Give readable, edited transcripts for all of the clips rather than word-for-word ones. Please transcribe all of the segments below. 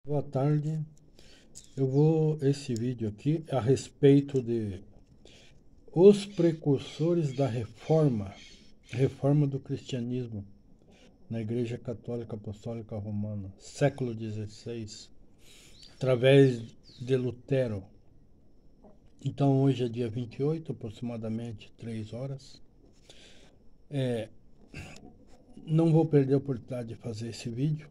Boa tarde. Esse vídeo aqui é a respeito de os precursores da reforma do cristianismo na Igreja Católica Apostólica Romana, século XVI, através de Lutero. Então hoje é dia 28, aproximadamente 3 horas. Não vou perder a oportunidade de fazer esse vídeo.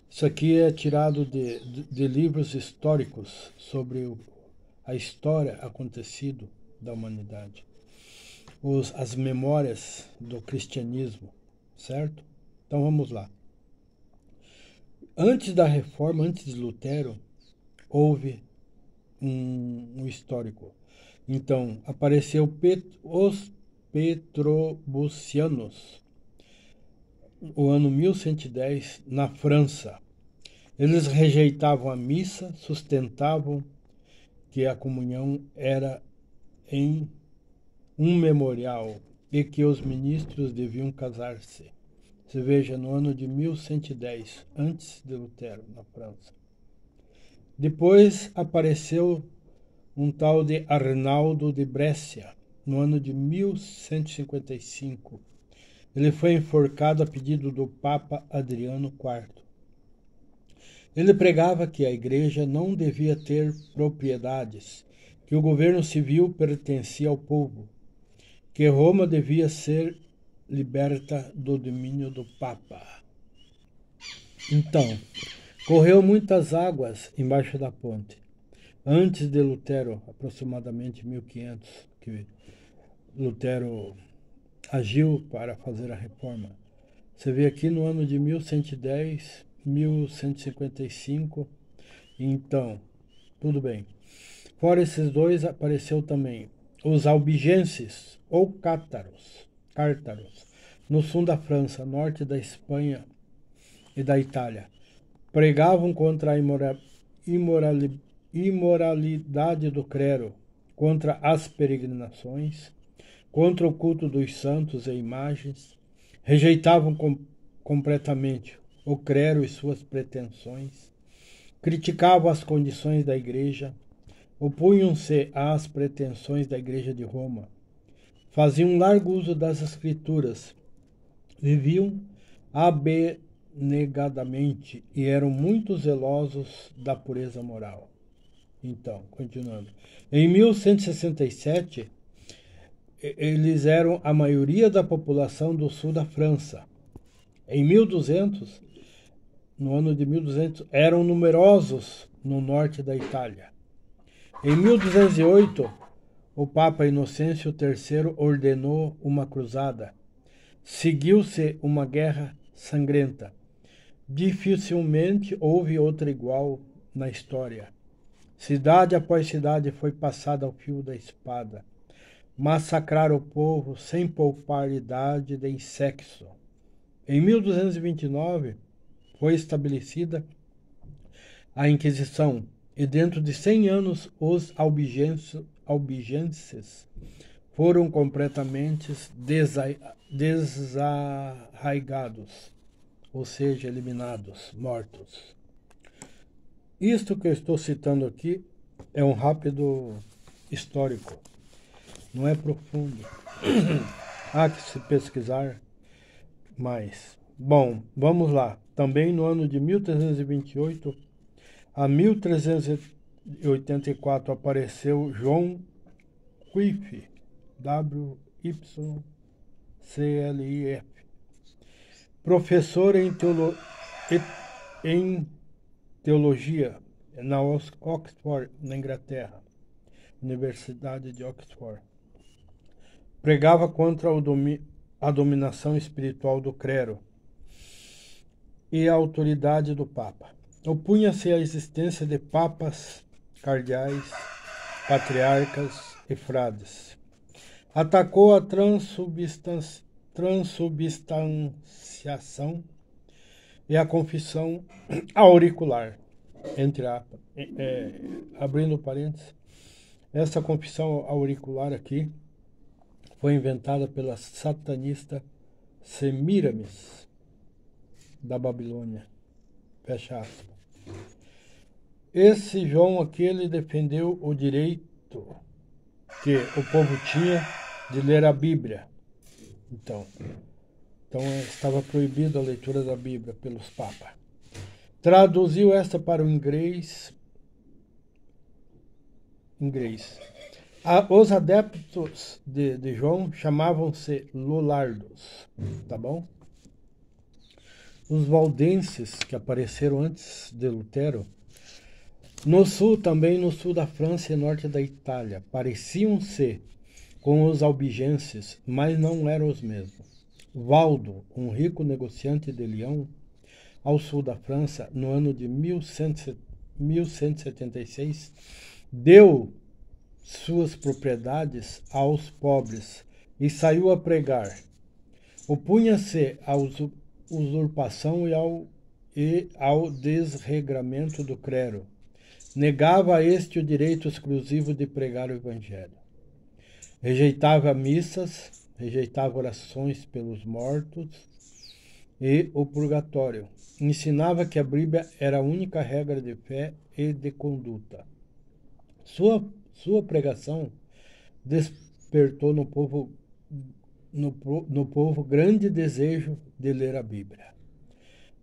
Isso aqui é tirado de livros históricos sobre a história acontecido da humanidade, as memórias do cristianismo, certo? Então vamos lá. Antes da reforma, antes de Lutero, houve um histórico. Então apareceu os Petrobucianos, o ano 1110, na França. Eles rejeitavam a missa, sustentavam que a comunhão era em um memorial e que os ministros deviam casar-se. Você veja, no ano de 1110, antes de Lutero, na França. Depois apareceu um tal de Arnaldo de Brescia, no ano de 1155. Ele foi enforcado a pedido do Papa Adriano IV. Ele pregava que a igreja não devia ter propriedades, que o governo civil pertencia ao povo, que Roma devia ser liberta do domínio do Papa. Então, correu muitas águas embaixo da ponte. Antes de Lutero, aproximadamente 1500, que Lutero agiu para fazer a reforma. Você vê aqui no ano de 1110, 1155. Então, tudo bem. Fora esses dois, apareceu também os albigenses ou cártaros, no sul da França, norte da Espanha e da Itália. Pregavam contra a imoralidade do clero, contra as peregrinações, contra o culto dos santos e imagens. Rejeitavam completamente o clero e suas pretensões. Criticavam as condições da igreja, opunham-se às pretensões da Igreja de Roma, faziam largo uso das Escrituras, viviam abnegadamente e eram muito zelosos da pureza moral. Então, continuando. Em 1167, eles eram a maioria da população do sul da França. Em 1200, no ano de 1200, eram numerosos no norte da Itália. Em 1208, o Papa Inocêncio III ordenou uma cruzada. Seguiu-se uma guerra sangrenta. Dificilmente houve outra igual na história. Cidade após cidade foi passada ao fio da espada. Massacraram o povo sem poupar idade nem sexo. Em 1229, foi estabelecida a Inquisição, e dentro de 100 anos os albigenses foram completamente desarraigados, ou seja, eliminados, mortos. Isto que eu estou citando aqui é um rápido histórico, não é profundo. Há que se pesquisar mais. Bom, vamos lá. Também no ano de 1328 a 1384 apareceu João Wycliffe, W-Y-C-L-I-F, professor em teologia na Oxford, na Inglaterra, Universidade de Oxford. Pregava contra a dominação espiritual do clero e a autoridade do Papa. Opunha-se à existência de papas, cardeais, patriarcas e frades. Atacou a transubstanciação e a confissão auricular, entre aspas, abrindo parênteses. Essa confissão auricular aqui foi inventada pela satanista Semíramis, da Babilônia. Fecha aspas. esse João aqui, ele defendeu o direito que o povo tinha de ler a Bíblia. Então estava proibido a leitura da Bíblia pelos papas. Traduziu esta para o inglês. Os adeptos de João chamavam-se Lollardos, tá bom? Os valdenses, que apareceram antes de Lutero, no sul, também no sul da França e norte da Itália, pareciam-se com os albigenses, mas não eram os mesmos. Valdo, um rico negociante de Lyon, ao sul da França, no ano de 1176, deu suas propriedades aos pobres e saiu a pregar. Opunha-se à usurpação e ao desregramento do clero. Negava a este o direito exclusivo de pregar o evangelho. Rejeitava missas, rejeitava orações pelos mortos e o purgatório. Ensinava que a Bíblia era a única regra de fé e de conduta. Sua pregação despertou no povo grande desejo de ler a Bíblia.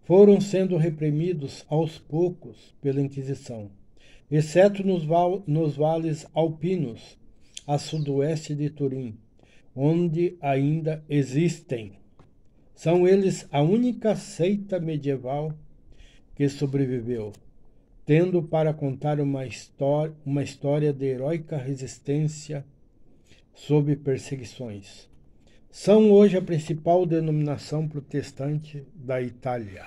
Foram sendo reprimidos aos poucos pela Inquisição, exceto nos vales alpinos, a sudoeste de Turim, onde ainda existem. São eles a única seita medieval que sobreviveu, tendo para contar uma história de heróica resistência sob perseguições. São hoje a principal denominação protestante da Itália.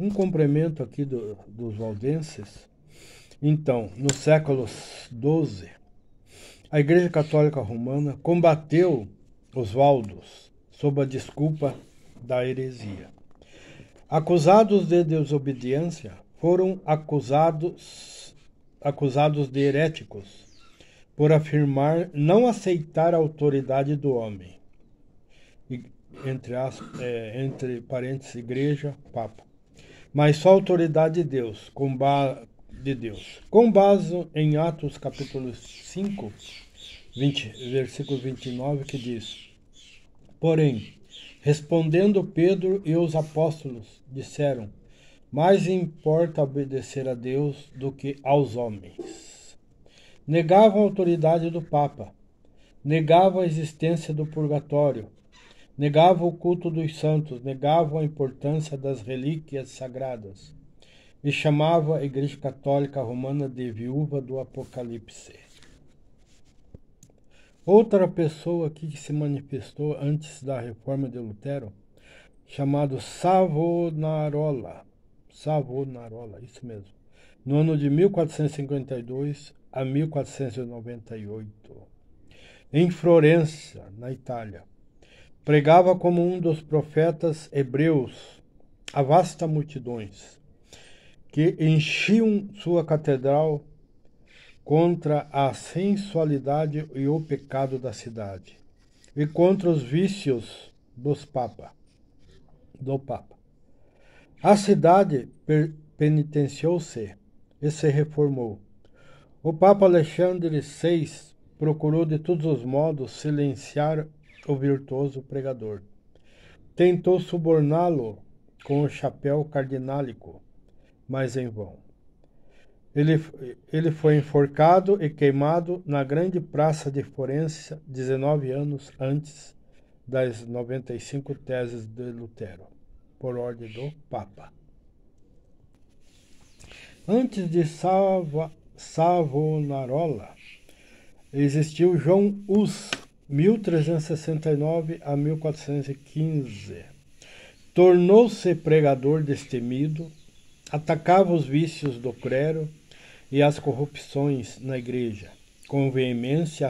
Um complemento aqui dos valdenses. Então, no século XII, a Igreja Católica Romana combateu os valdos sob a desculpa da heresia. Acusados de desobediência, foram acusados de heréticos por afirmar não aceitar a autoridade do homem, entre parênteses, igreja, papa, mas só a autoridade de Deus, com base em Atos capítulo 5, versículo 29, que diz: porém, respondendo Pedro e os apóstolos, disseram: mais importa obedecer a Deus do que aos homens. Negavam a autoridade do Papa, negavam a existência do purgatório, negavam o culto dos santos, negavam a importância das relíquias sagradas e chamavam a Igreja Católica Romana de viúva do Apocalipse. Outra pessoa aqui que se manifestou antes da reforma de Lutero, chamado Savonarola, isso mesmo, no ano de 1452 a 1498, em Florença, na Itália. Pregava como um dos profetas hebreus a vastas multidões que enchiam sua catedral contra a sensualidade e o pecado da cidade e contra os vícios do Papa. A cidade penitenciou-se e se reformou. O Papa Alexandre VI procurou de todos os modos silenciar o virtuoso pregador. Tentou suborná-lo com o chapéu cardinálico, mas em vão. Ele foi enforcado e queimado na grande praça de Florença 19 anos antes das 95 teses de Lutero, por ordem do Papa. Antes de Savonarola, existiu João Hus, 1369 a 1415. Tornou-se pregador destemido, atacava os vícios do clero e as corrupções na igreja, com veemência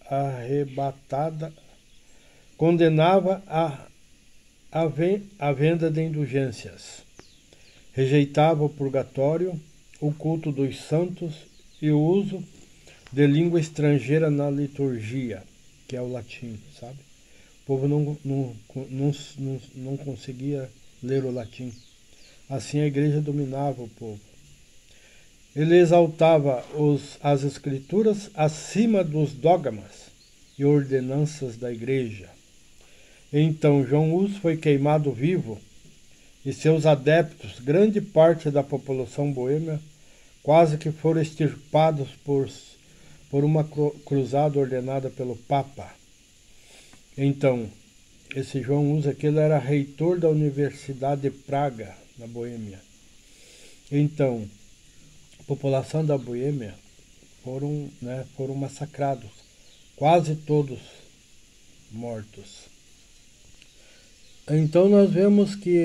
arrebatada, condenava a venda de indulgências, rejeitava o purgatório, o culto dos santos e o uso de língua estrangeira na liturgia, que é o latim, sabe? O povo não conseguia ler o latim. Assim a igreja dominava o povo. Ele exaltava as escrituras acima dos dogmas e ordenanças da igreja. Então João Hus foi queimado vivo e seus adeptos, grande parte da população boêmia, quase que foram extirpados por uma cruzada ordenada pelo Papa. Então, esse João Hus aqui, ele era reitor da Universidade de Praga, na Boêmia. Então, a população da Boêmia foram massacrados, quase todos mortos. Então nós vemos que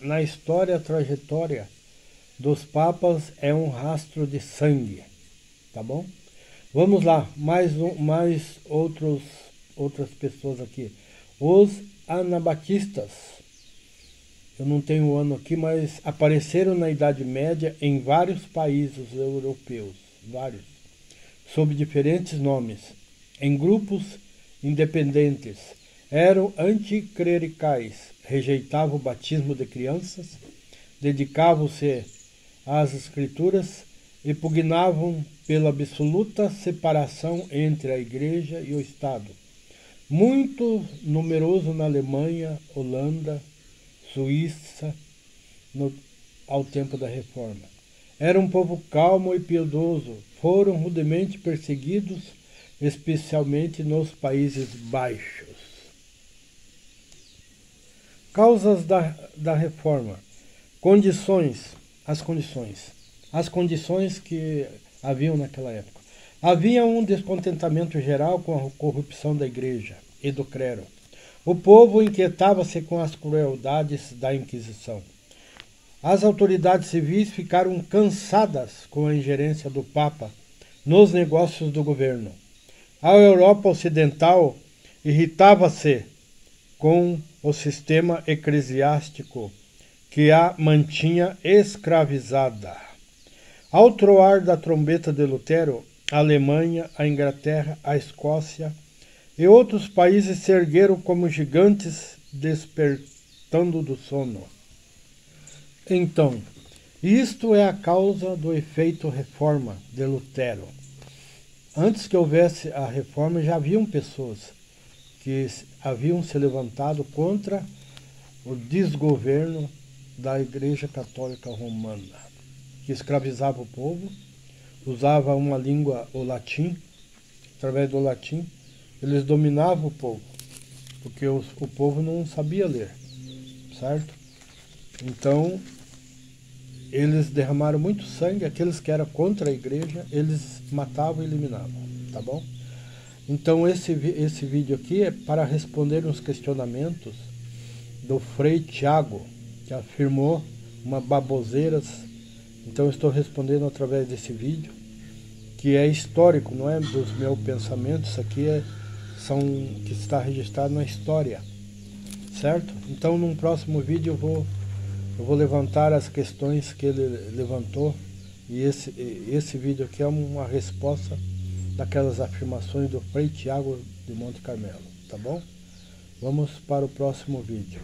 na história, a trajetória dos papas é um rastro de sangue, tá bom? Vamos lá, outras pessoas aqui. Os anabatistas, eu não tenho o ano aqui, mas apareceram na Idade Média em vários países europeus, vários, sob diferentes nomes, em grupos independentes. Eram anticlericais, rejeitavam o batismo de crianças, dedicavam-se às escrituras e pugnavam pela absoluta separação entre a igreja e o Estado. Muito numeroso na Alemanha, Holanda, Suíça, ao tempo da Reforma. Era um povo calmo e piedoso, foram rudemente perseguidos, especialmente nos Países Baixos. Causas da reforma. As condições que haviam naquela época. Havia um descontentamento geral com a corrupção da igreja e do clero. O povo inquietava-se com as crueldades da Inquisição. As autoridades civis ficaram cansadas com a ingerência do Papa nos negócios do governo. A Europa Ocidental irritava-se com o sistema eclesiástico que a mantinha escravizada. Ao troar da trombeta de Lutero, a Alemanha, a Inglaterra, a Escócia e outros países se ergueram como gigantes despertando do sono. Então, isto é a causa do efeito reforma de Lutero. Antes que houvesse a reforma, já haviam pessoas que haviam se levantado contra o desgoverno da Igreja Católica Romana, que escravizava o povo, usava uma língua, o latim, através do latim, eles dominavam o povo, porque o povo não sabia ler, certo? Então, eles derramaram muito sangue, aqueles que eram contra a igreja, eles matavam e eliminavam, tá bom? Então esse vídeo aqui é para responder uns questionamentos do Frei Tiago, que afirmou uma baboseiras. Então eu estou respondendo através desse vídeo, que é histórico, não é dos meus pensamentos, isso aqui que está registrado na história, certo? Então num próximo vídeo eu vou levantar as questões que ele levantou, e esse vídeo aqui é uma resposta daquelas afirmações do Frei Tiago de Monte Carmelo, tá bom? Vamos para o próximo vídeo.